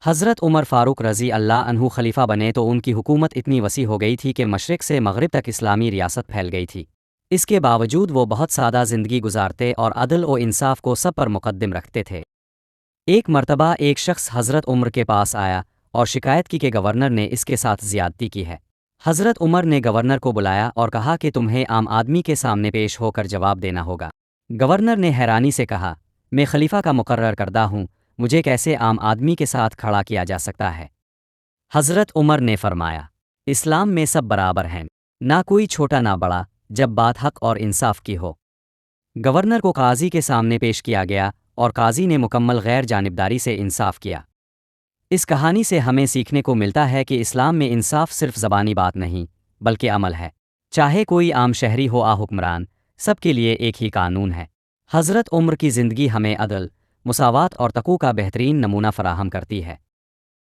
حضرت عمر فاروق رضی اللہ عنہ خلیفہ بنے تو ان کی حکومت اتنی وسیع ہو گئی تھی کہ مشرق سے مغرب تک اسلامی ریاست پھیل گئی تھی۔ اس کے باوجود وہ بہت سادہ زندگی گزارتے اور عدل و انصاف کو سب پر مقدم رکھتے تھے۔ ایک مرتبہ ایک شخص حضرت عمر کے پاس آیا اور شکایت کی کہ گورنر نے اس کے ساتھ زیادتی کی ہے۔ حضرت عمر نے گورنر کو بلایا اور کہا کہ تمہیں عام آدمی کے سامنے پیش ہو کر جواب دینا ہوگا۔ گورنر نے حیرانی سے کہا، میں خلیفہ کا مقرر کردہ ہوں، مجھے کیسے عام آدمی کے ساتھ کھڑا کیا جا سکتا ہے؟ حضرت عمر نے فرمایا، اسلام میں سب برابر ہیں، نہ کوئی چھوٹا نہ بڑا، جب بات حق اور انصاف کی ہو۔ گورنر کو قاضی کے سامنے پیش کیا گیا اور قاضی نے مکمل غیر جانبداری سے انصاف کیا۔ اس کہانی سے ہمیں سیکھنے کو ملتا ہے کہ اسلام میں انصاف صرف زبانی بات نہیں بلکہ عمل ہے۔ چاہے کوئی عام شہری ہو یا حکمران، سب کے لیے ایک ہی قانون ہے۔ حضرت عمر کی زندگی ہمیں عدل، مساوات اور تقوی کا بہترین نمونہ فراہم کرتی ہے۔